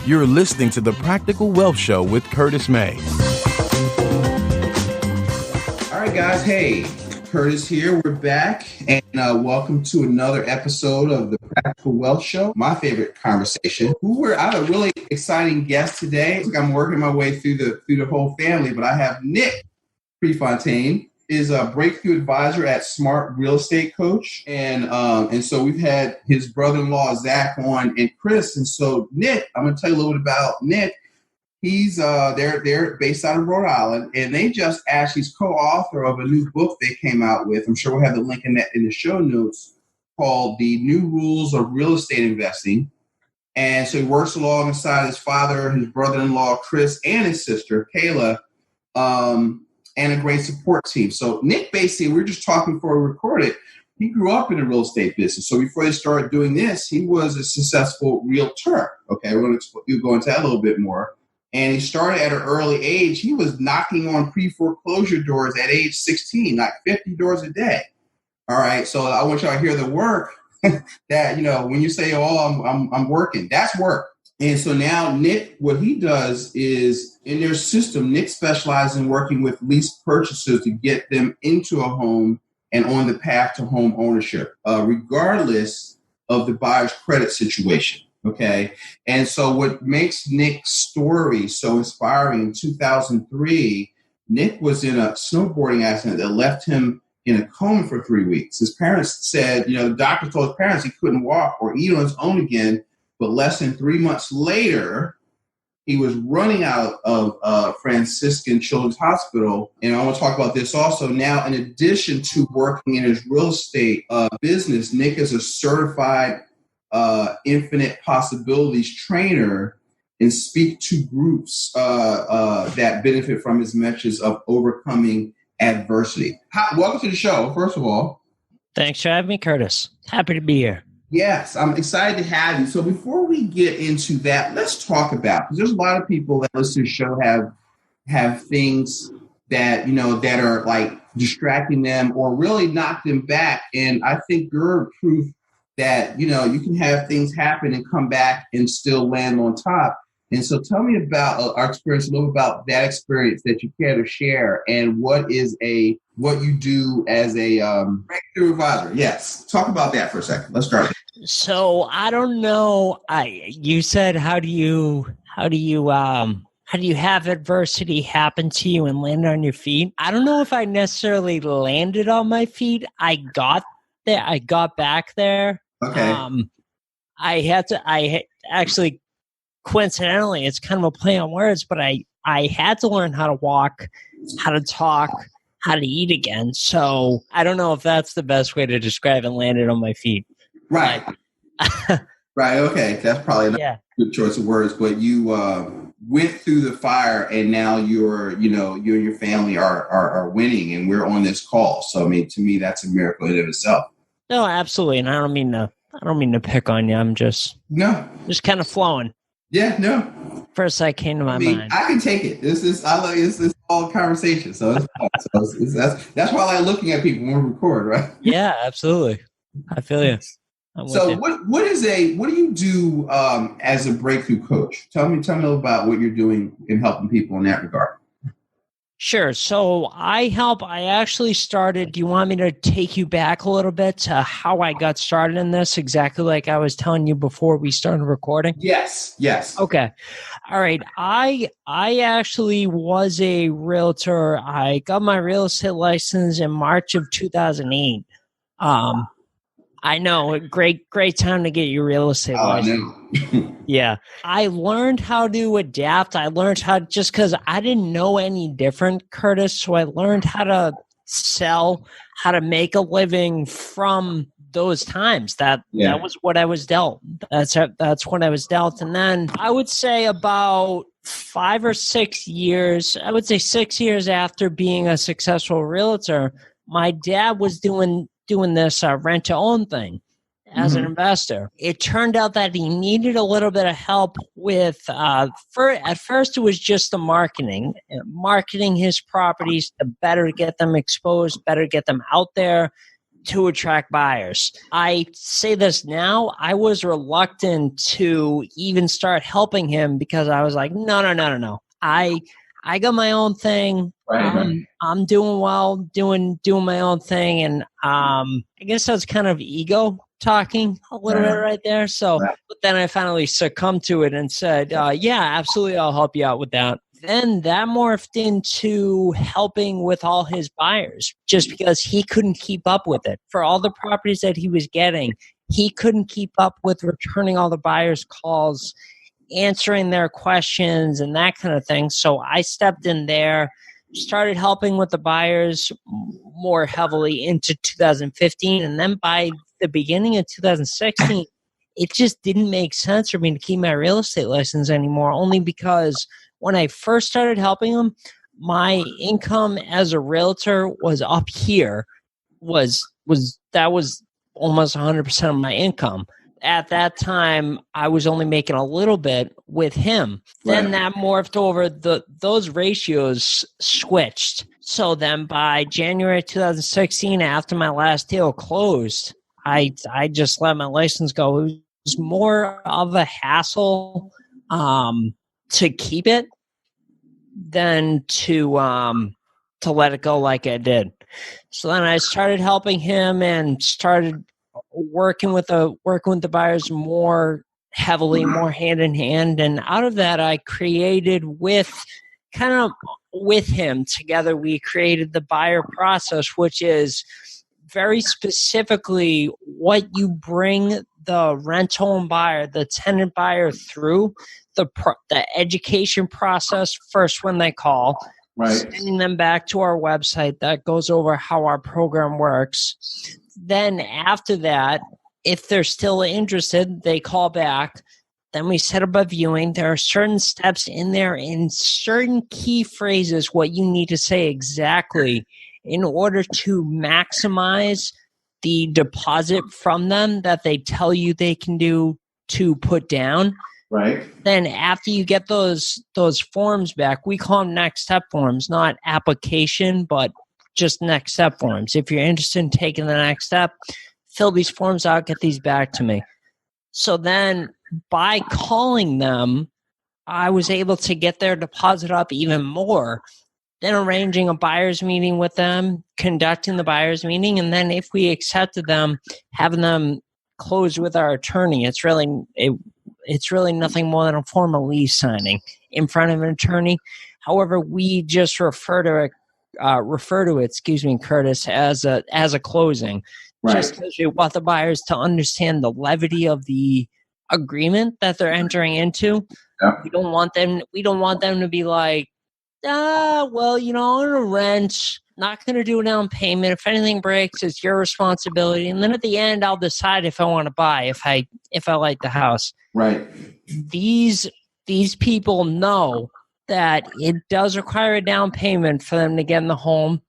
You're listening to The Practical Wealth Show with Curtis May. All right, guys. Hey, Curtis here. We're back, and welcome to another episode of The Practical Wealth Show, my favorite conversation. I have a really exciting guest today. I'm working my way through the whole family, but I have Nick Prefontaine. Is a breakthrough advisor at Smart Real Estate Coach. And so we've had his brother-in-law, Zach, on, and Chris. And so Nick, I'm going to tell you a little bit about Nick. He's they're based out of Rhode Island, and they just actually he's co-author of a new book they came out with. I'm sure we'll have the link in the show notes, called The New Rules of Real Estate Investing. And so he works alongside his father, his brother-in-law, Chris, and his sister, Kayla, and a great support team. So Nick, basically, we were just talking before we recorded, he grew up in the real estate business. So before they started doing this, he was a successful realtor. Okay, we're going to go into that a little bit more. And he started at an early age. He was knocking on pre-foreclosure doors at age 16, like 50 doors a day. All right, so I want y'all to hear the work that, when you say, I'm working, that's work. And so now Nick, what he does is in their system, Nick specializes in working with lease purchasers to get them into a home and on the path to home ownership, regardless of the buyer's credit situation. Okay. And so what makes Nick's story so inspiring, in 2003, Nick was in a snowboarding accident that left him in a coma for 3 weeks. His parents said, the doctor told his parents he couldn't walk or eat on his own again. But less than 3 months later, he was running out of Franciscan Children's Hospital. And I want to talk about this also. Now, in addition to working in his real estate business, Nick is a certified infinite possibilities trainer and speak to groups that benefit from his messages of overcoming adversity. Welcome to the show, first of all. Thanks for having me, Curtis. Happy to be here. Yes, I'm excited to have you. So before we get into that, let's talk about, because there's a lot of people that listen to the show have things that, that are like distracting them or really knock them back. And I think you're proof that, you can have things happen and come back and still land on top. And so tell me about our experience, a little about that experience that you care to share, and what you do as a breakthrough advisor. Yes. Talk about that for a second. Let's start. So I don't know. You said, how do you have adversity happen to you and land on your feet? I don't know if I necessarily landed on my feet. I got there. I got back there. Okay. I actually, coincidentally, it's kind of a play on words, but I had to learn how to walk, how to talk, how to eat again. So I don't know if that's the best way to describe it, landed on my feet. Right. Right. Okay. That's probably not a good choice of words, but you went through the fire, and now you and your family are winning, and we're on this call. So, I mean, to me, that's a miracle in of itself. No, absolutely. And I don't mean to pick on you. I'm just kind of flowing. Yeah, no. First that came to my mind. I can take it. This all conversation. So it's fun. So that's why I like looking at people when we record, right? Yeah, absolutely. I feel you. So what do you do as a breakthrough coach? Tell me a little about what you're doing in helping people in that regard. Sure. So I actually started, do you want me to take you back a little bit to how I got started in this, exactly like I was telling you before we started recording? Yes. Okay. All right. I actually was a realtor. I got my real estate license in March of 2008. I know, great time to get your real estate license. Yeah. I learned how to adapt. I learned how, just because I didn't know any different, Curtis. So I learned how to sell, how to make a living from those times. That was what I was dealt. That's what I was dealt. And then I would say about 5 or 6 years, I would say 6 years after being a successful realtor, my dad was doing this rent to own thing as an investor. It turned out that he needed a little bit of help with, at first it was just the marketing his properties to better get them exposed, better get them out there to attract buyers. I say this now, I was reluctant to even start helping him because I was like, no. I got my own thing. Right. I'm doing well, doing my own thing. And I guess that's kind of ego talking a little bit right there. So, but then I finally succumbed to it and said, yeah, absolutely, I'll help you out with that. Then that morphed into helping with all his buyers just because he couldn't keep up with it. For all the properties that he was getting, he couldn't keep up with returning all the buyers' calls, answering their questions and that kind of thing. So I stepped in there, started helping with the buyers more heavily into 2015. And then by the beginning of 2016, it just didn't make sense for me to keep my real estate license anymore, only because when I first started helping them, my income as a realtor was up here, was almost 100% of my income. At that time, I was only making a little bit with him. Then that morphed over, those ratios switched. So then by January 2016, after my last deal closed, I just let my license go. It was more of a hassle to keep it than to let it go like I did. So then I started helping him and started working with the buyers more heavily, more hand in hand. And out of that, I created with him together, we created the buyer process, which is very specifically what you bring the rental home buyer, the tenant buyer through the education process first when they call, sending them back to our website that goes over how our program works. Then after that, if they're still interested, they call back. Then we set up a viewing. There are certain steps in there in certain key phrases what you need to say exactly in order to maximize the deposit from them that they tell you they can do to put down. Right. Then after you get those forms back, we call them next step forms, not application, but just next step forms. If you're interested in taking the next step, fill these forms out, get these back to me. So then by calling them, I was able to get their deposit up even more, then arranging a buyer's meeting with them, conducting the buyer's meeting, and then if we accepted them, having them close with our attorney. It's really nothing more than a formal lease signing in front of an attorney. However, we just refer to it, Curtis, as a closing. Right. Just because we want the buyers to understand the levity of the agreement that they're entering into. Yeah. We don't want them to be like, I'm gonna rent, not gonna do a down payment. If anything breaks, it's your responsibility. And then at the end, I'll decide if I want to buy, if I like the house. Right. These people know that it does require a down payment for them to get in the home.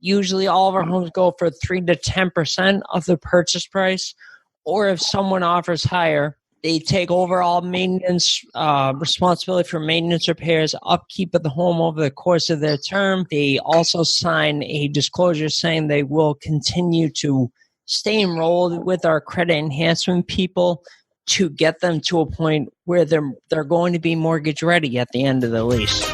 Usually all of our homes go for 3 to 10% of the purchase price, or if someone offers higher, they take over all maintenance, responsibility for maintenance, repairs, upkeep of the home over the course of their term. They also sign a disclosure saying they will continue to stay enrolled with our credit enhancement people to get them to a point where they're going to be mortgage ready at the end of the lease.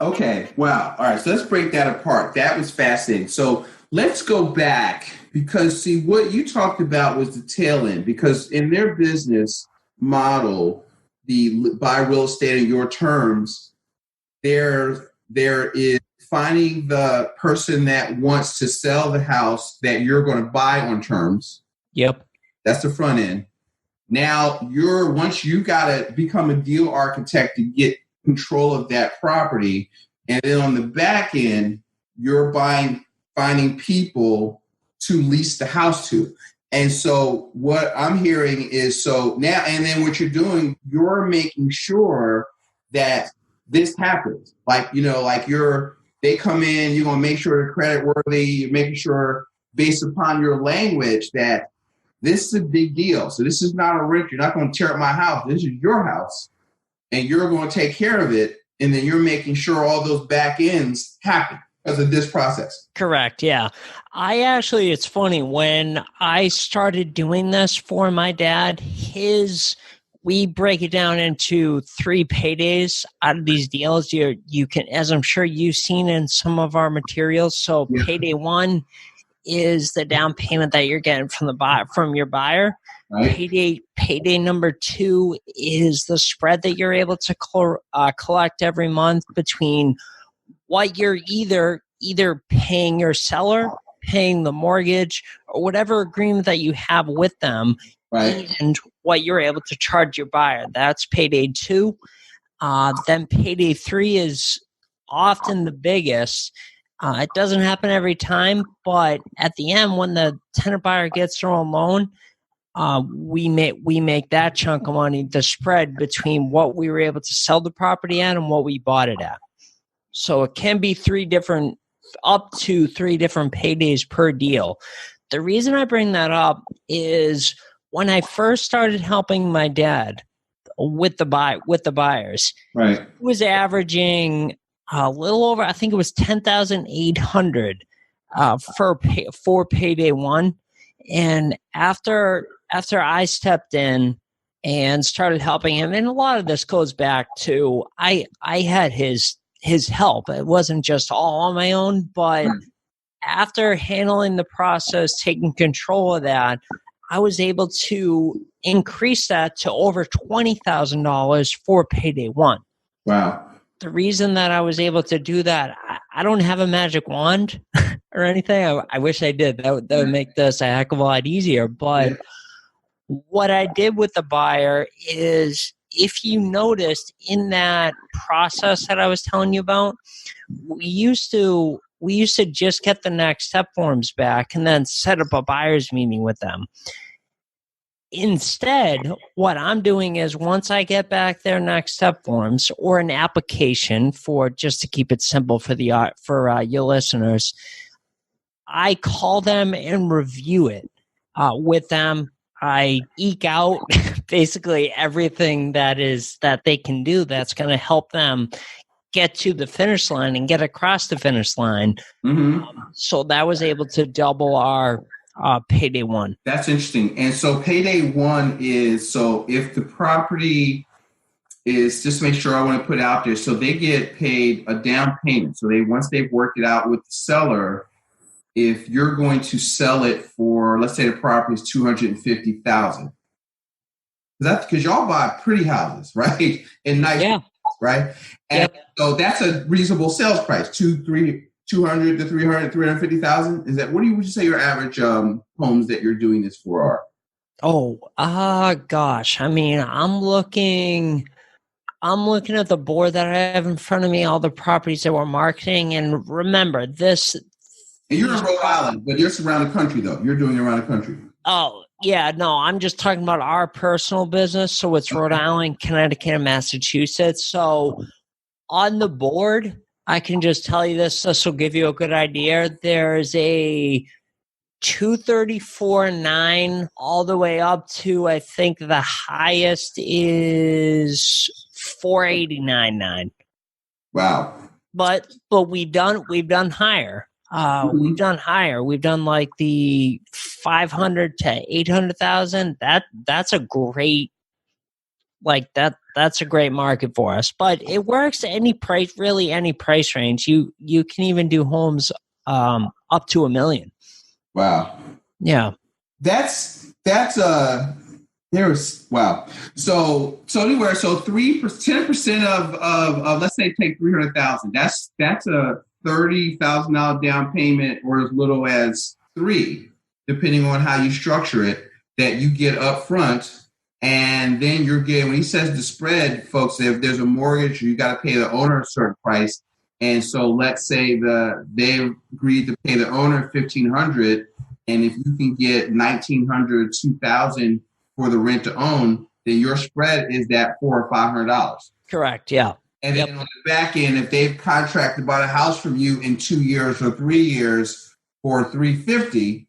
Okay. Wow. All right. So let's break that apart. That was fascinating. So let's go back because, see, what you talked about was the tail end, because in their business model, the buy real estate on your terms, there is finding the person that wants to sell the house that you're going to buy on terms. Yep. That's the front end. Now once you got to become a deal architect to get control of that property. And then on the back end, you're finding people to lease the house to. And so what I'm hearing is, so now, and then what you're doing, you're making sure that this happens. They come in, you're going to make sure they're credit worthy. You're making sure based upon your language that this is a big deal. So this is not a rent. You're not going to tear up my house. This is your house and you're going to take care of it. And then you're making sure all those back ends happen. Because of this process. Correct. Yeah. It's funny, when I started doing this for my dad, we break it down into 3 paydays out of these deals. You can, as I'm sure you've seen in some of our materials. So payday 1 is the down payment that you're getting from your buyer. Right. Payday number 2 is the spread that you're able to collect every month between what you're either paying your seller, paying the mortgage, or whatever agreement that you have with them, right, and what you're able to charge your buyer. That's payday 2. Then payday 3 is often the biggest. It doesn't happen every time, but at the end, when the tenant buyer gets their own loan, we make that chunk of money, the spread between what we were able to sell the property at and what we bought it at. So it can be up to 3 different paydays per deal. The reason I bring that up is when I first started helping my dad with the buyers, right, he was averaging a little over, I think it was $10,800 for payday 1. And after I stepped in and started helping him, and a lot of this goes back to I had his help. It wasn't just all on my own, but after handling the process, taking control of that, I was able to increase that to over $20,000 for payday 1. Wow. The reason that I was able to do that, I don't have a magic wand or anything. I wish I did. That would make this a heck of a lot easier. But what I did with the buyer is, if you noticed in that process that I was telling you about, we used to just get the next step forms back and then set up a buyer's meeting with them. Instead, what I'm doing is, once I get back their next step forms or an application, for just to keep it simple for your listeners, I call them and review it with them. I eke out basically everything that they can do that's going to help them get to the finish line and get across the finish line. Mm-hmm. So that was able to double our payday 1. That's interesting. And so payday 1 is, so if the property is, just make sure I want to put out there, so they get paid a down payment. So once they've worked it out with the seller, if you're going to sell it for, let's say the property is $250,000, that's because y'all buy pretty houses, right? And nice, right? And so that's a reasonable sales price, $200,000 to $300,000, $350,000. Is that, would you say your average homes that you're doing this for are? Gosh. I mean, I'm looking at the board that I have in front of me, all the properties that we're marketing, and remember this. And you're in Rhode Island, but you're around the country, though. You're doing it around the country. Oh, yeah. No, I'm just talking about our personal business. So it's Rhode Island, Connecticut, and Massachusetts. So on the board, I can just tell you this. This will give you a good idea. There's a 234.9 all the way up to, I think the highest is 489.9. Wow. But we've done higher. We've done higher. We've done like the 500 to 800,000. That's a great, that's a great market for us. But it works any price range. You can even do homes up to $1 million. Wow. Yeah. That's wow. So anywhere, so 10% of let's say take 300,000. That's a $30,000 down payment, or as little as $3,000, depending on how you structure it, that you get up front. And then you're getting, when he says the spread, folks, if there's a mortgage, you got to pay the owner a certain price. And so let's say they agreed to pay the owner $1,500, and if you can get $1,900, $2,000 for the rent to own, then your spread is that $400 or $500. Correct. Yeah. And then on the back end, if they've contracted to buy a house from you in 2 years or 3 years for $350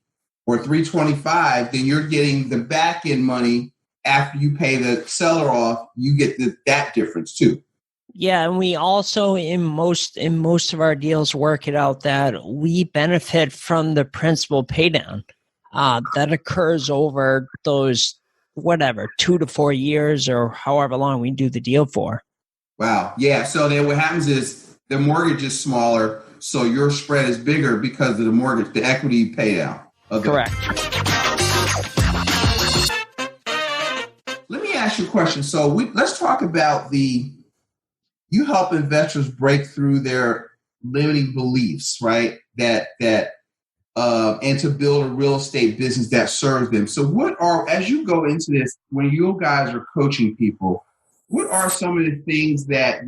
or $325, then you're getting the back end money after you pay the seller off. You get that difference too. Yeah, and we also in most of our deals work it out that we benefit from the principal paydown that occurs over those 2 to 4 years or however long we do the deal for. Wow. Yeah. So then what happens is the mortgage is smaller, so your spread is bigger because of the mortgage, the equity paydown. Correct. Let me ask you a question. So let's talk about you help investors break through their limiting beliefs, right? And to build a real estate business that serves them. So as you go into this, when you guys are coaching people, what are some of the things that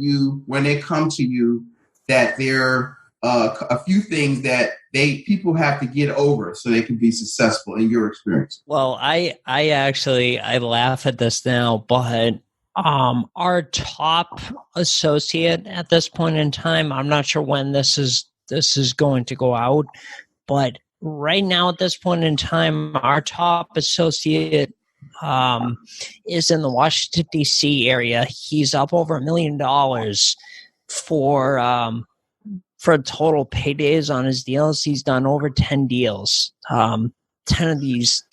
when they come to you, that there are a few things that people have to get over so they can be successful in your experience? Well, I laugh at this now, but our top associate at this point in time, I'm not sure when this is going to go out, but right now at this point in time, our top associate is in the Washington, D.C. area. He's up over $1 million for total paydays on his deals. He's done over 10 deals. 10 of these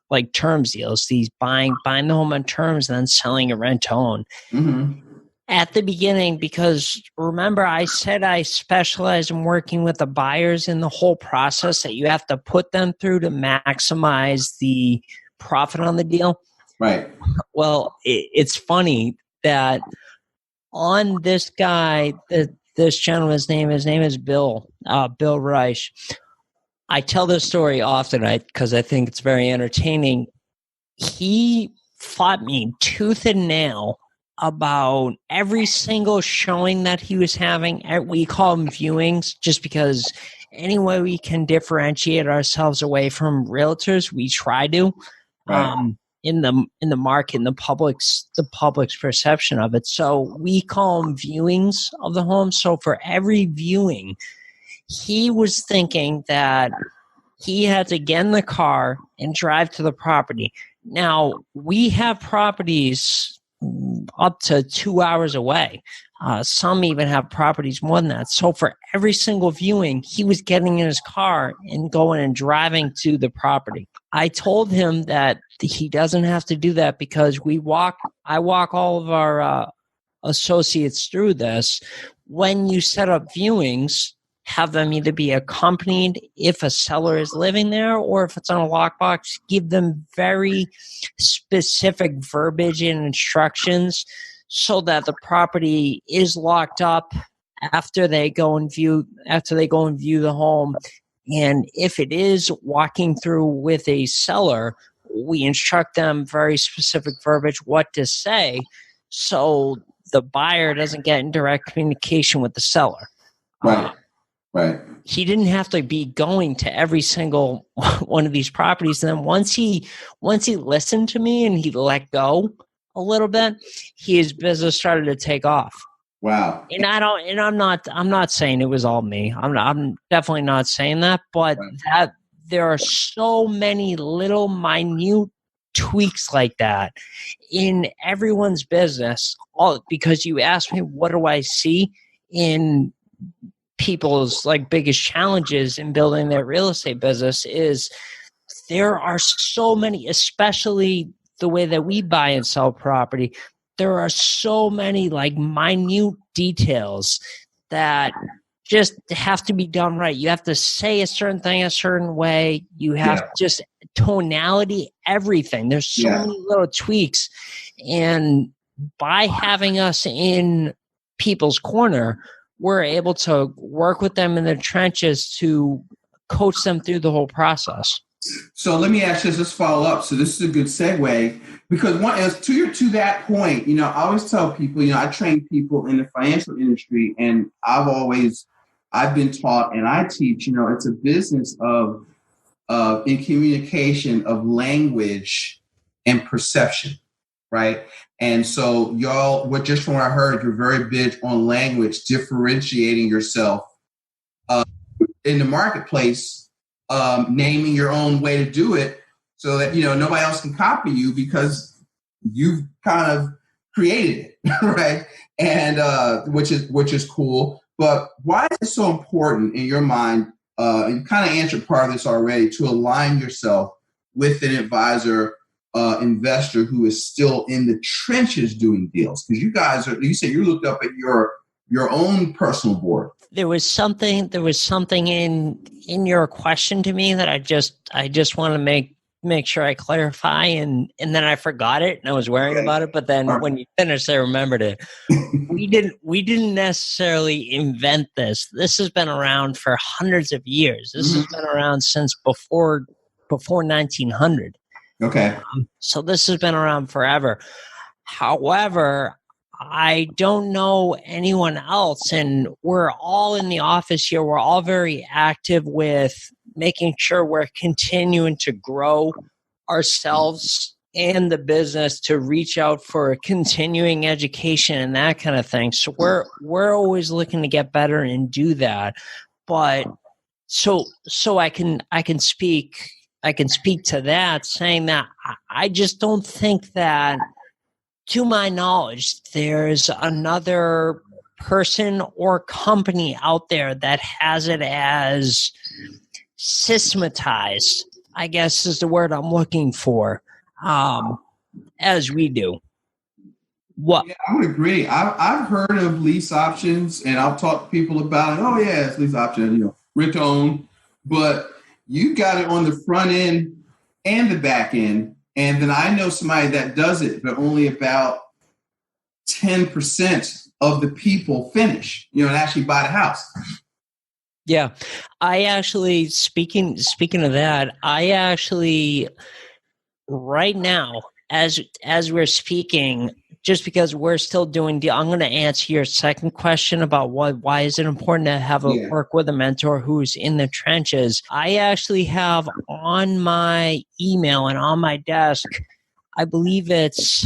like terms deals, these buying the home on terms and then selling a rent to own. Mm-hmm. At the beginning, because remember I said I specialize in working with the buyers in the whole process that you have to put them through to maximize the profit on the deal. Right. Well, it's funny that on this guy, this gentleman's name is Bill Reich. I tell this story often because I think it's very entertaining. He fought me tooth and nail about every single showing that he was having. We call them viewings just because any way we can differentiate ourselves away from realtors, we try to. Right. In the market, in the public's perception of it. So we call them viewings of the home. So for every viewing, he was thinking that he had to get in the car and drive to the property. Now, we have properties up to 2 hours away. Some even have properties more than that. So for every single viewing, he was getting in his car and going and driving to the property. I told him that he doesn't have to do that because I walk all of our associates through this. When you set up viewings, have them either be accompanied if a seller is living there, or if it's on a lockbox, give them very specific verbiage and instructions so that the property is locked up after they go and view the home. And if it is walking through with a seller, we instruct them very specific verbiage what to say so the buyer doesn't get in direct communication with the seller. Right. Right. He didn't have to be going to every single one of these properties. And then once he listened to me and he let go a little bit, his business started to take off. Wow. And I'm not saying it was all me. I'm definitely not saying that, but right. That there are so many little minute tweaks like that in everyone's business. All because you asked me, what do I see in people's biggest challenges in building their real estate business is there are so many, especially the way that we buy and sell property. There are so many minute details that just have to be done right. You have to say a certain thing a certain way. You have just tonality, everything. There's so many little tweaks. And by having us in people's corner, we're able to work with them in the trenches to coach them through the whole process. So let me ask you this, let's follow up. So this is a good segue because to that point, I always tell people, I train people in the financial industry, and I've been taught and I teach, it's a business of in communication of language and perception, right? And so y'all, just from what I heard, you're very big on language, differentiating yourself in the marketplace, naming your own way to do it so that, nobody else can copy you because you've kind of created it, right? And which is cool. But why is it so important in your mind? You kind of answered part of this already, to align yourself with an advisor, investor who is still in the trenches doing deals. Because you said you looked up at your own personal board. There was something in your question to me that I just want to make sure I clarify, and then I forgot it and I was worrying about it, but then when you finished I remembered it. we didn't necessarily invent this. This has been around for hundreds of years. This has been around since before 1900. Okay. So this has been around forever. However, I don't know anyone else, and we're all in the office here. We're all very active with making sure we're continuing to grow ourselves and the business, to reach out for continuing education and that kind of thing. So we're always looking to get better and do that. But so I can speak to that, saying that I just don't think that, to my knowledge, there's another person or company out there that has it as systematized, I guess is the word I'm looking for, as we do. What? Yeah, I would agree. I've heard of lease options, and I've talked to people about it. Oh yeah, it's lease option, rent to own. But you got it on the front end and the back end. And then I know somebody that does it, but only about 10% of the people finish, and actually buy the house. Yeah. I actually, speaking of that, I actually, right now, as we're speaking, just because we're still doing I'm going to answer your second question about why is it important to work with a mentor who's in the trenches. I actually have on my email and on my desk, I believe it's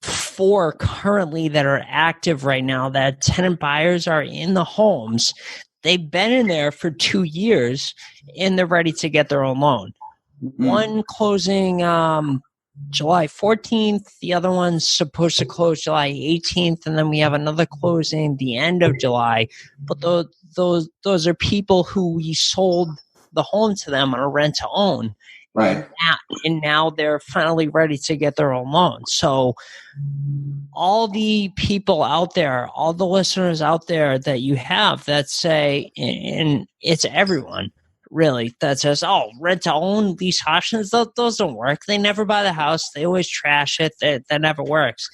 4 currently that are active right now, that tenant buyers are in the homes. They've been in there for 2 years and they're ready to get their own loan. One closing July 14th. The other one's supposed to close July 18th, and then we have another closing the end of July. But those are people who we sold the home to them on a rent to own. Right. And now they're finally ready to get their own loan. So all the people out there, all the listeners out there that you have that say, and it's everyone really, that says, oh, rent to own, lease options, those don't work. They never buy the house. They always trash it. That never works.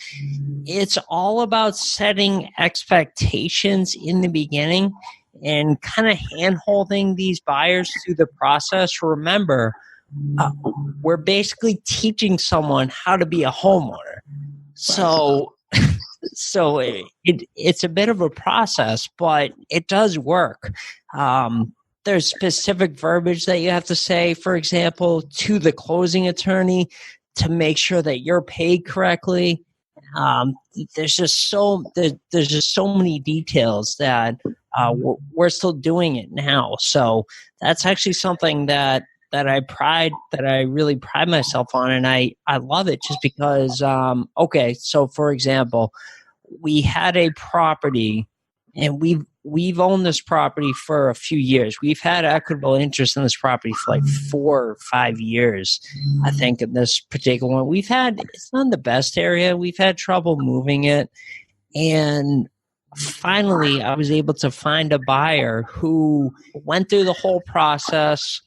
It's all about setting expectations in the beginning and kind of hand-holding these buyers through the process. Remember, we're basically teaching someone how to be a homeowner. So it's a bit of a process, but it does work. There's specific verbiage that you have to say, for example, to the closing attorney to make sure that you're paid correctly. There's just so many details that we're still doing it now. So that's actually something that I really pride myself on, and I love it just because. Okay, so for example, we had a property, and we've owned this property for a few years. We've had equitable interest in this property for like 4 or 5 years, I think, in this particular one. It's not the best area. We've had trouble moving it. And finally, I was able to find a buyer who went through the whole process,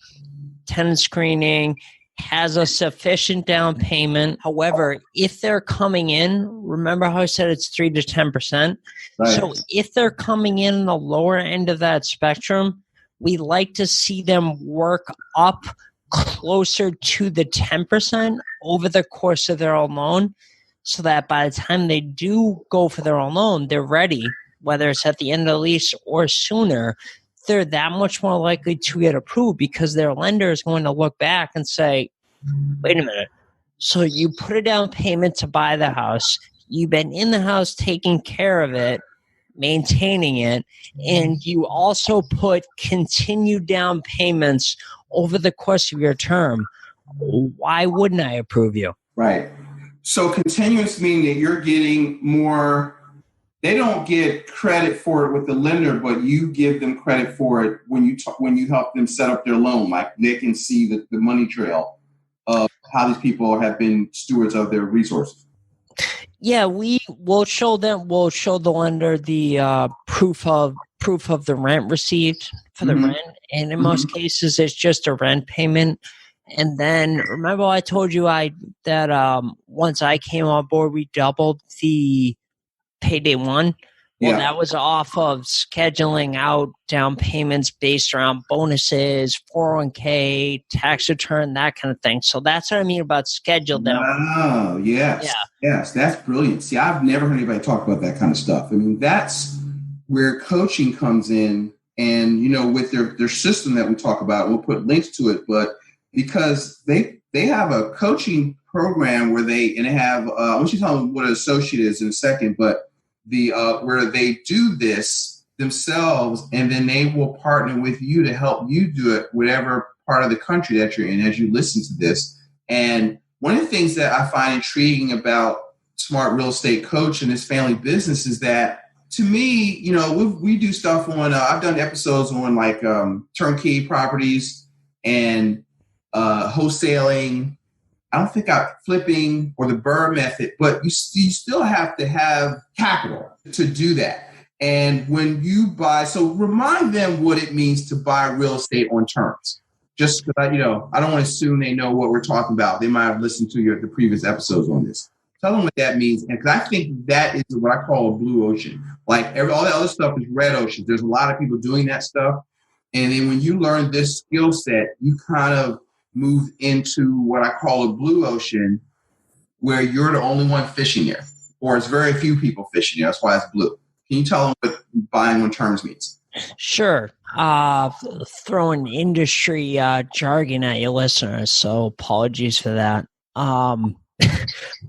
tenant screening, has a sufficient down payment. However, if they're coming in, remember how I said it's 3 to 10%? Right. So if they're coming in the lower end of that spectrum, we like to see them work up closer to the 10% over the course of their own loan, so that by the time they do go for their own loan, they're ready, whether it's at the end of the lease or sooner. They're that much more likely to get approved because their lender is going to look back and say, wait a minute, so you put a down payment to buy the house, you've been in the house taking care of it, maintaining it, and you also put continued down payments over the course of your term. Why wouldn't I approve you? Right. So continuous meaning that you're getting more. They don't get credit for it with the lender, but you give them credit for it when you help them set up their loan. Like they can see the money trail of how these people have been stewards of their resources. Yeah, we will show them. We'll show the lender the proof of the rent received for the rent, and in most cases, it's just a rent payment. And then remember, I told you that once I came on board, we doubled the payday one. Well, that was off of scheduling out down payments based around bonuses, 401k, tax return, that kind of thing. So that's what I mean about scheduled down. Oh, yes. Yeah. Yes, that's brilliant. See, I've never heard anybody talk about that kind of stuff. I mean, that's where coaching comes in. And, with their system that we talk about, we'll put links to it. But because they have a coaching program where they have, I want you to tell them what an associate is in a second, but where they do this themselves, and then they will partner with you to help you do it, whatever part of the country that you're in, as you listen to this. And one of the things that I find intriguing about Smart Real Estate Coach and this family business is that, to me, we do stuff on, I've done episodes on like turnkey properties and wholesaling. I don't think I'm flipping or the BRRRR method, but you still have to have capital to do that. And when you buy, so remind them what it means to buy real estate on terms. Just because, I don't want to assume they know what we're talking about. They might have listened to the previous episodes on this. Tell them what that means. And because I think that is what I call a blue ocean. Like all that other stuff is red ocean. There's a lot of people doing that stuff. And then when you learn this skill set, you kind of move into what I call a blue ocean, where you're the only one fishing there, or it's very few people fishing there. That's why it's blue. Can you tell them what buying on terms means? Sure. Throwing industry jargon at your listeners, so apologies for that.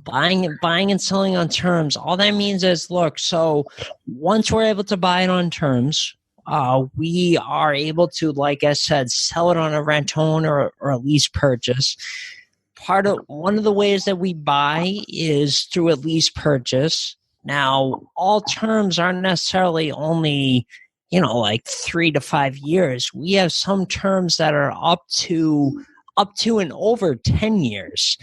Buying and selling on terms. All that means is, look, so once we're able to buy it on terms, we are able to, like I said, sell it on a rent own or a lease purchase. One of the ways that we buy is through a lease purchase. Now, all terms aren't necessarily only, like 3 to 5 years. We have some terms that are up to and over 10 years.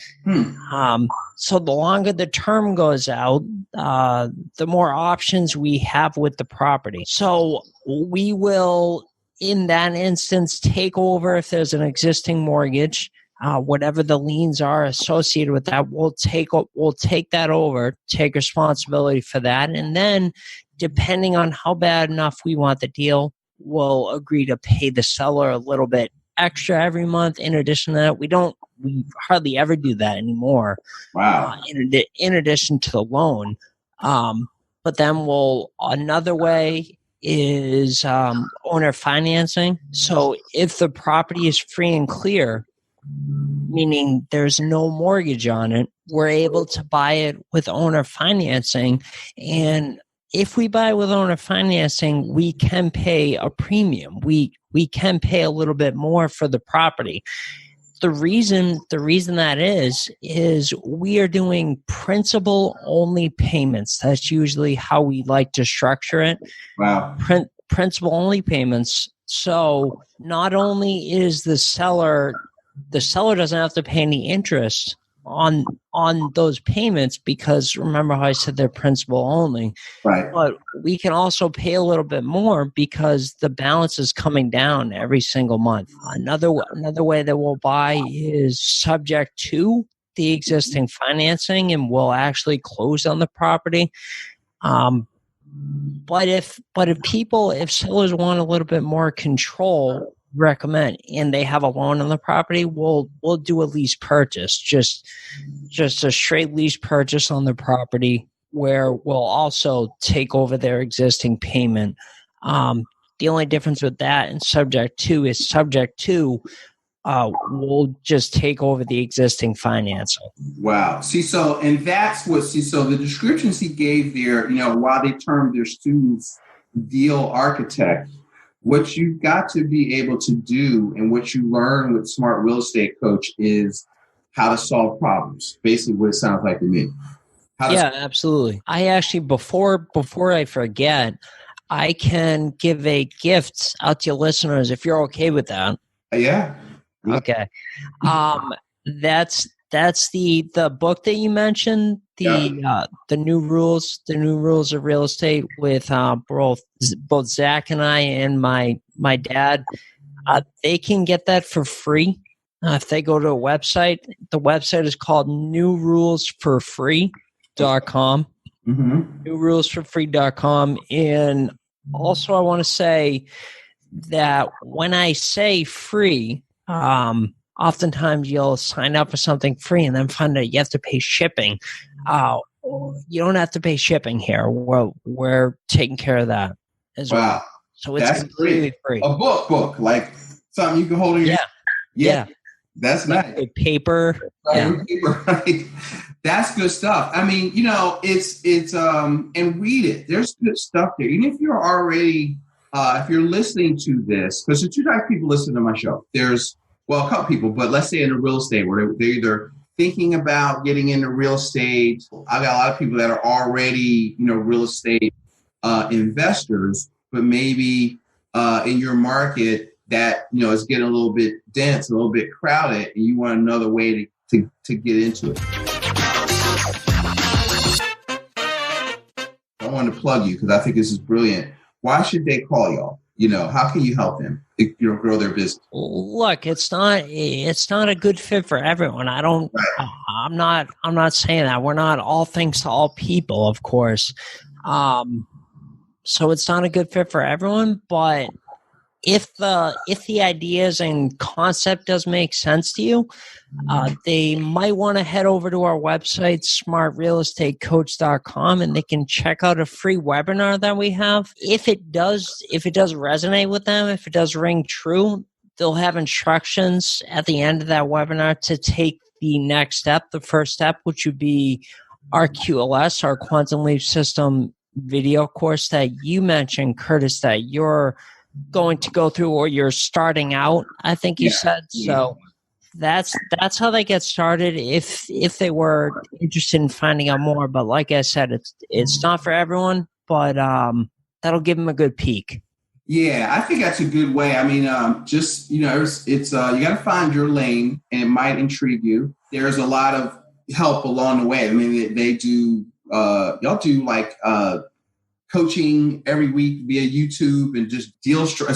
So the longer the term goes out, the more options we have with the property. So we will, in that instance, take over if there's an existing mortgage, whatever the liens are associated with that. We'll take that over, take responsibility for that, and then, depending on how bad enough we want the deal, we'll agree to pay the seller a little bit extra every month. In addition to that, we hardly ever do that anymore. Wow. In addition to the loan. But then another way is owner financing. So if the property is free and clear, meaning there's no mortgage on it, we're able to buy it with owner financing. And if we buy with owner financing, we can pay a premium. We can pay a little bit more for the property. The reason that is we are doing principal only payments. That's usually how we like to structure it. Wow. Principal only payments. So not only is the seller doesn't have to pay any interest on those payments, because remember how I said they're principal only, right? But we can also pay a little bit more because the balance is coming down every single month. Another way that we'll buy is subject to the existing financing, and we'll actually close on the property. But if sellers want a little bit more control, recommend, and they have a loan on the property, we'll do a lease purchase, just a straight lease purchase on the property, where we'll also take over their existing payment. The only difference with that and subject to we'll just take over the existing financing. Wow. So the descriptions he gave there, while they termed their students deal architect, what you've got to be able to do, and what you learn with Smart Real Estate Coach, is how to solve problems. Basically, what it sounds like to me. Absolutely. I actually, before I forget, I can give a gift out to your listeners if you're okay with that. Yeah. Okay. That's the book that you mentioned, the new rules of real estate with both Zach and I and my dad. They can get that for free if they go to a website. The website is called newrulesforfree.com. Newrulesforfree.com. And also, I want to say that when I say free, oftentimes you'll sign up for something free and then find out you have to pay shipping. You don't have to pay shipping here. We're taking care of that as well. So it's completely free. A book, like something you can hold in your Yeah. That's like nice. Paper. Paper, right? That's good stuff. I mean, it's and read it. There's good stuff there. Even if you're already if you're listening to this, because there's two types of people listening to my show. There's a couple people, but let's say in the real estate where they're either thinking about getting into real estate. I've got a lot of people that are already, real estate investors, but maybe in your market that, is getting a little bit dense, a little bit crowded, and you want another way to get into it. I want to plug you because I think this is brilliant. Why should they call y'all? How can you help them, grow their business? Look, it's not a good fit for everyone. I'm not saying that. We're not all things to all people, of course. So it's not a good fit for everyone, but if the ideas and concept does make sense to you, they might want to head over to our website, smartrealestatecoach.com, and they can check out a free webinar that we have. If it does resonate with them, if it does ring true, they'll have instructions at the end of that webinar to take the next step, the first step, which would be our QLS, our Quantum Leap System video course that you mentioned, Curtis, that you're going to go through, or you're starting out, I think you said. So that's how they get started if they were interested in finding out more. But like I said, it's not for everyone, but that'll give them a good peek. Yeah, I think that's a good way. I mean, it's you got to find your lane, and it might intrigue you. There's a lot of help along the way. I mean, they do y'all do like coaching every week via YouTube and just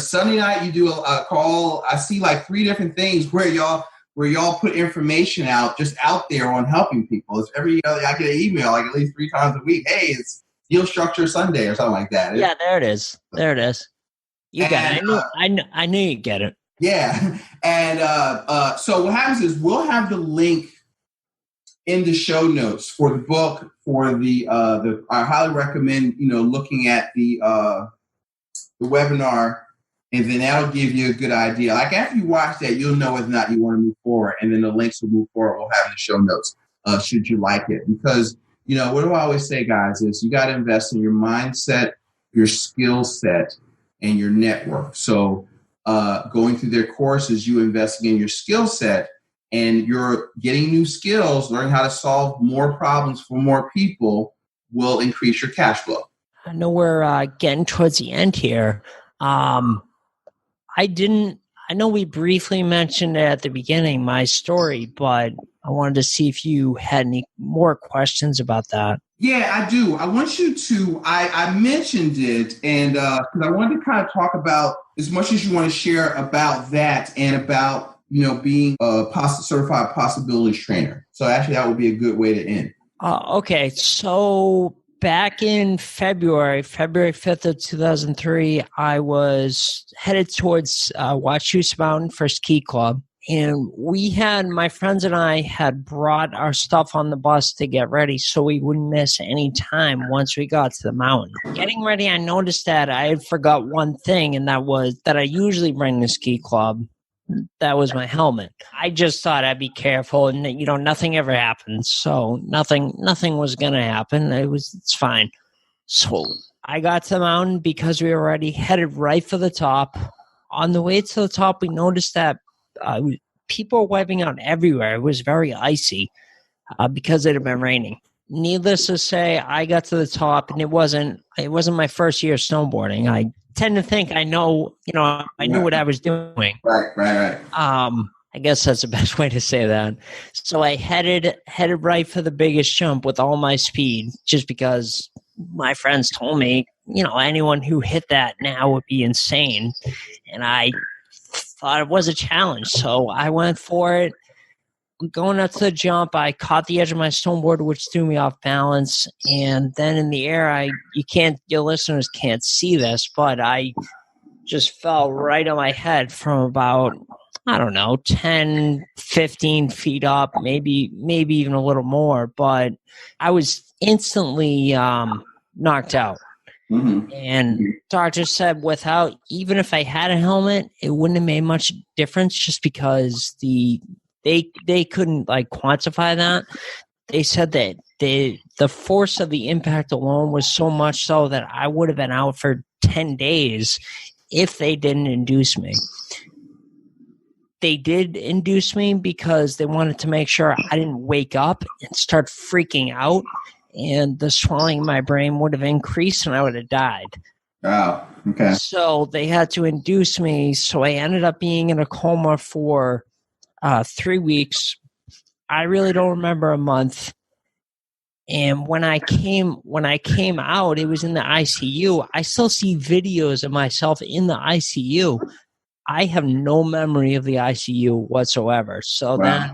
Sunday night you do a call. I see like 3 different things where y'all put information out there on helping people. It's I get an email like at least 3 times a week. Hey, it's Deal Structure Sunday or something like that. Yeah, there it is. You got it. I knew you'd get it. Yeah. And so what happens is we'll have the link in the show notes for the book, for the I highly recommend, looking at the webinar, and then that'll give you a good idea. Like after you watch that, you'll know whether or not you want to move forward, and then the links will move forward. We'll have in the show notes, should you like it. Because, what do I always say, guys, is you got to invest in your mindset, your skill set, and your network. So going through their courses, you investing in your skill set, and you're getting new skills, learning how to solve more problems for more people will increase your cash flow. I know we're getting towards the end here. I know we briefly mentioned at the beginning my story, but I wanted to see if you had any more questions about that. Yeah, I do. I want you to, I mentioned it, and because I wanted to kind of talk about as much as you want to share about that and about, being a certified possibilities trainer. So actually that would be a good way to end. Okay. So back in February 5th of 2003, I was headed towards Wachusett Mountain for ski club. And my friends and I had brought our stuff on the bus to get ready so we wouldn't miss any time once we got to the mountain. Getting ready, I noticed that I had forgot one thing, and that was that I usually bring the ski club. That was my helmet. I just thought I'd be careful, and nothing ever happened. So nothing was going to happen. It's fine. So I got to the mountain because we were already headed right for the top. On the way to the top, we noticed that people were wiping out everywhere. It was very icy because it had been raining. Needless to say, I got to the top, and it wasn't my first year snowboarding. I tend to think I know, I knew what I was doing. Right. I guess that's the best way to say that. So I headed right for the biggest jump with all my speed, just because my friends told me, anyone who hit that now would be insane. And I thought it was a challenge. So I went for it. Going up to the jump, I caught the edge of my snowboard, which threw me off balance. And then in the air, your listeners can't see this, but I just fell right on my head from about, 10, 15 feet up, maybe even a little more. But I was instantly knocked out. Mm-hmm. And doctor said even if I had a helmet, it wouldn't have made much difference, just because they couldn't quantify that. They said that the force of the impact alone was so much so that I would have been out for 10 days if they didn't induce me. They did induce me because they wanted to make sure I didn't wake up and start freaking out, and the swelling in my brain would have increased and I would have died. Wow. Okay. So they had to induce me. So I ended up being in a coma for 3 weeks. I really don't remember a month. And when I came out, it was in the ICU. I still see videos of myself in the ICU. I have no memory of the ICU whatsoever. So then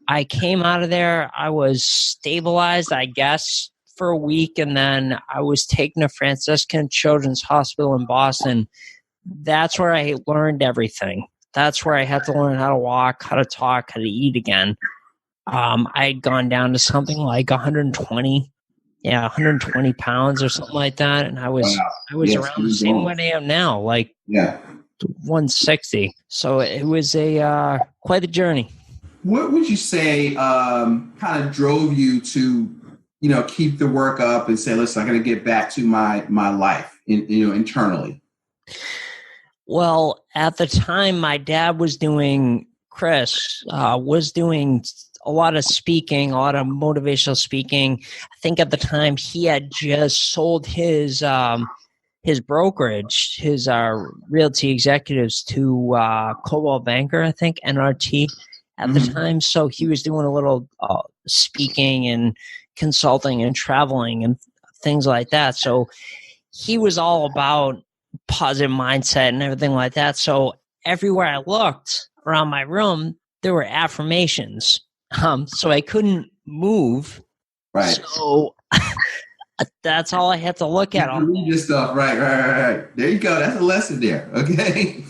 I came out of there. I was stabilized, I guess, for a week, and then I was taken to Franciscan Children's Hospital in Boston. That's where I learned everything. That's where I had to learn how to walk, how to talk, how to eat again. I had gone down to something like 120 pounds or something like that, and I was around the same weight I am now, 160. So it was quite the journey. What would you say kind of drove you to, keep the work up and say, listen, I'm going to get back to my life, internally? Well, at the time, my dad was doing a lot of speaking, a lot of motivational speaking. I think at the time he had just sold his brokerage, his realty executives to Coldwell Banker, I think, NRT at the time. So he was doing a little speaking and consulting and traveling and things like that. So he was all about positive mindset and everything like that. So everywhere I looked around my room, there were affirmations. So I couldn't move. Right. So that's all I had to look at. Read your stuff. Right. There you go. That's a lesson there. Okay.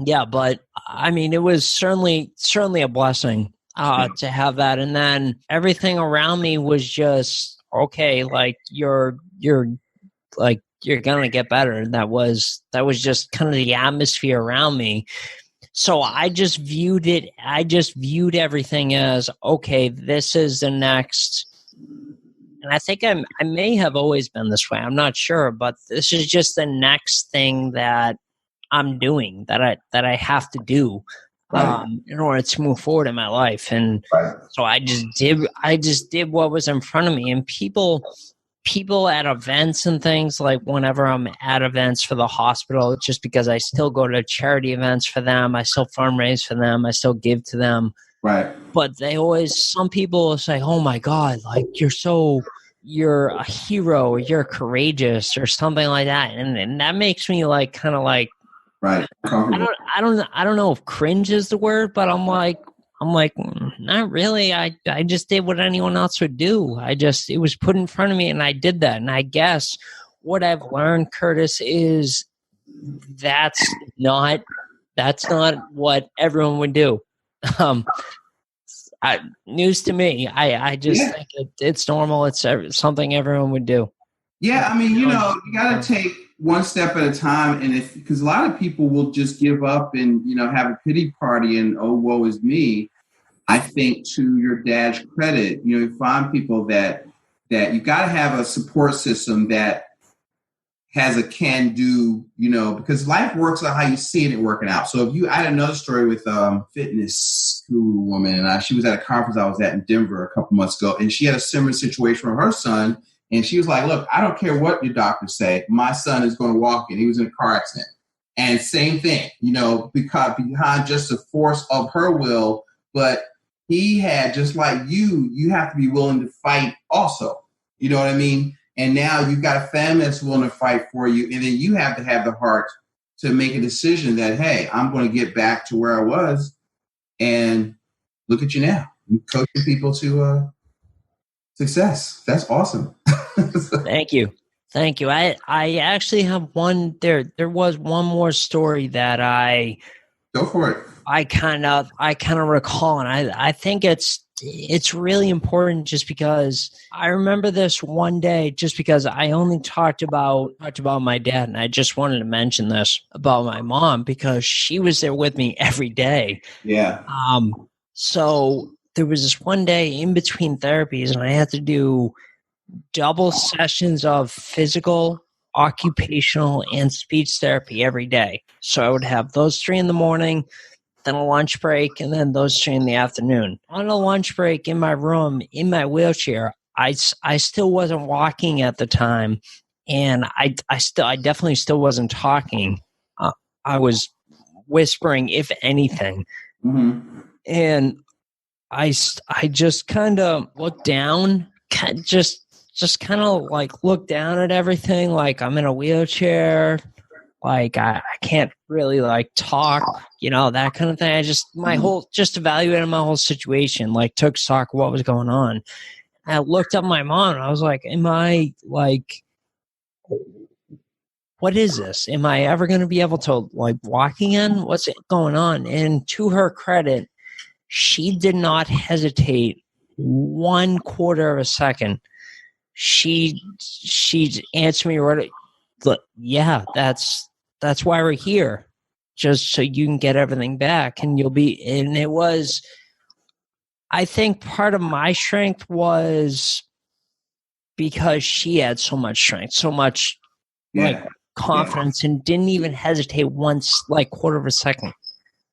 Yeah, but I mean, it was certainly a blessing to have that. And then everything around me was just okay. You're gonna get better. And that was just kind of the atmosphere around me. So I just viewed everything as, okay, this is the next. And I think I may have always been this way. I'm not sure, but this is just the next thing that I'm doing, that I have to do in order to move forward in my life. And so I just did what was in front of me. And people at events and things, like whenever I'm at events for the hospital, just because I still go to charity events for them, I still fundraise for them, I still give to them. Right. But some people will say, "Oh my God, you're a hero, or you're courageous," or something like that, and that makes me right. I don't know if cringe is the word, but I'm like, not really. I just did what anyone else would do. It was put in front of me and I did that. And I guess what I've learned, Curtis, is that's not what everyone would do. News to me. I just think it's normal. It's something everyone would do. Yeah. I mean, you got to take one step at a time. And because a lot of people will just give up and, have a pity party and, oh, woe is me. I think to your dad's credit, you find people that you got to have a support system that has a can-do, because life works out how you see it working out. So I had another story with fitness guru woman, and she was at a conference I was at in Denver a couple months ago, and she had a similar situation with her son, and she was like, look, I don't care what your doctors say, my son is going to walk in. He was in a car accident. And same thing, because behind just the force of her will, but he had, just like you have to be willing to fight also. You know what I mean? And now you've got a family that's willing to fight for you. And then you have to have the heart to make a decision that, hey, I'm going to get back to where I was. And look at you now. You're coaching people to success. That's awesome. Thank you. I actually have one. There was one more story that go for it. I kind of recall, and I think it's really important, just because I remember this one day, just because I only talked about my dad, and I just wanted to mention this about my mom because she was there with me every day. Yeah. So there was this one day in between therapies, and I had to do double sessions of physical, occupational, and speech therapy every day. So I would have those 3 in the morning, then a lunch break, and then those 3 in the afternoon. On a lunch break in my room, in my wheelchair, I still wasn't walking at the time, and I definitely still wasn't talking. I was whispering, if anything. Mm-hmm. And I just kind of looked down, just kind of like look down at everything, like I'm in a wheelchair, like I can't really like talk, that kind of thing. I just evaluated my whole situation, like took stock of what was going on. I looked up my mom and I was like, am I like, what is this? Am I ever going to be able to like walk again? What's going on? And to her credit, she did not hesitate 1/4 of a second. She answered me right. Look, yeah, that's why we're here, just so you can get everything back, and you'll be. And it was, I think, part of my strength was because she had so much strength, so much like confidence, and didn't even hesitate once, like 1/4 of a second.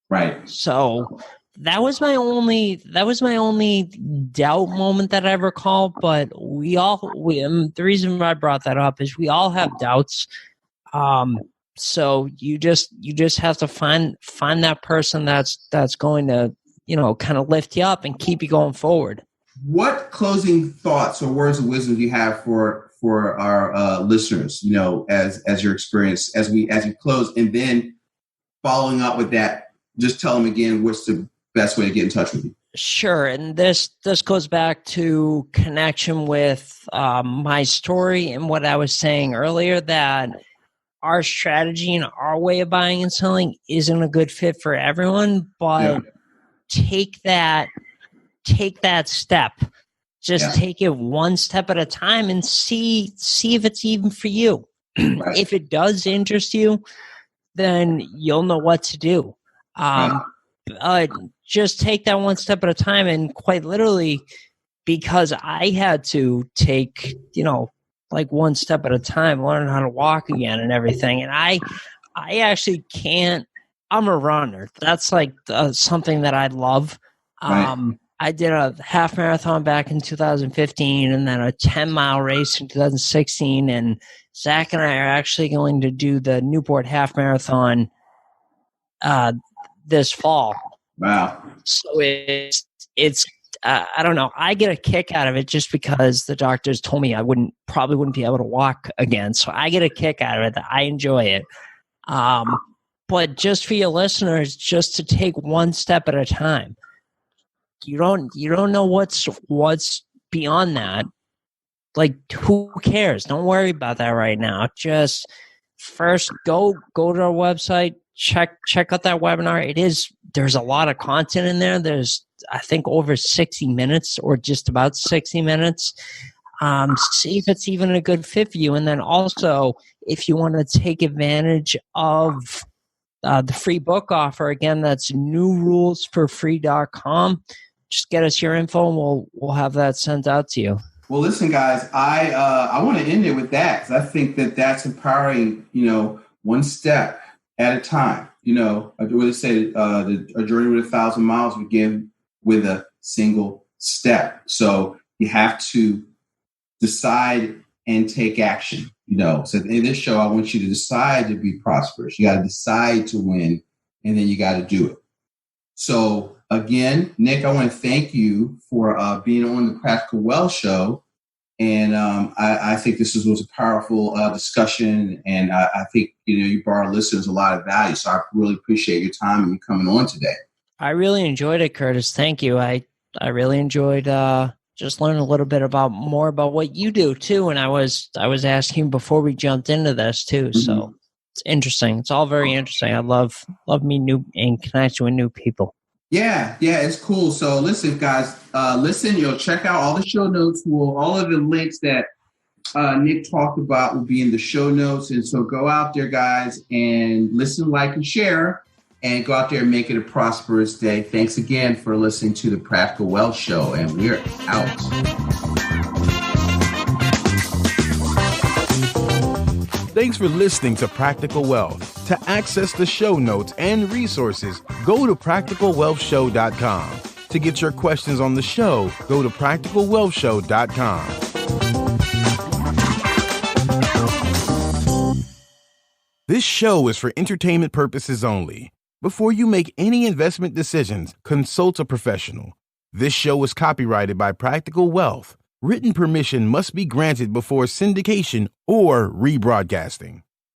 Right. So that was my only doubt moment that I recall. But the reason I brought that up is we all have doubts. So you just have to find that person that's going to, kind of lift you up and keep you going forward. What closing thoughts or words of wisdom do you have for our listeners, as your experience, as you close, and then following up with that, just tell them again, what's the best way to get in touch with you? Sure. And this goes back to connection with my story and what I was saying earlier, that our strategy and our way of buying and selling isn't a good fit for everyone, but take that step. Just take it one step at a time and see if it's even for you. Right. If it does interest you, then you'll know what to do. Just take that one step at a time, and quite literally, because I had to take, like one step at a time, learn how to walk again and everything. And I actually can't. I'm a runner. That's like something that I love. Right. I did a half marathon back in 2015, and then a 10-mile race in 2016. And Zach and I are actually going to do the Newport half marathon this fall. Wow. So it's I don't know. I get a kick out of it just because the doctors told me I probably wouldn't be able to walk again. So I get a kick out of it. I enjoy it. But just for your listeners, just to take one step at a time. You don't know what's beyond that. Like, who cares? Don't worry about that right now. Just first go to our website, check out that webinar. There's a lot of content in there. There's, I think, over 60 minutes or just about 60 minutes. See if it's even a good fit for you. And then also, if you want to take advantage of the free book offer, again, that's newrulesforfree.com. Just get us your info and we'll have that sent out to you. Well, listen, guys, I want to end it with that because I think that that's empowering, one step at a time. I really say a journey with 1,000 miles begin with a single step. So you have to decide and take action. So in this show, I want you to decide to be prosperous. You got to decide to win, and then you got to do it. So again, Nick, I want to thank you for being on the Practical Wealth Show. And I think this was a powerful discussion. And I think, you brought our listeners a lot of value. So I really appreciate your time and you coming on today. I really enjoyed it, Curtis. Thank you. I really enjoyed just learning a little bit more about what you do too. And I was asking before we jumped into this too. Mm-hmm. So it's interesting. It's all very interesting. I love meeting new and connecting with new people. Yeah, it's cool. So listen, guys, check out all the show notes. All of the links that Nick talked about will be in the show notes. And so go out there, guys, and listen, like, and share, and go out there and make it a prosperous day. Thanks again for listening to the Practical Wealth Show, and we're out. Thanks for listening to Practical Wealth. To access the show notes and resources, go to practicalwealthshow.com. To get your questions on the show, go to practicalwealthshow.com. This show is for entertainment purposes only. Before you make any investment decisions, consult a professional. This show is copyrighted by Practical Wealth. Written permission must be granted before syndication or rebroadcasting.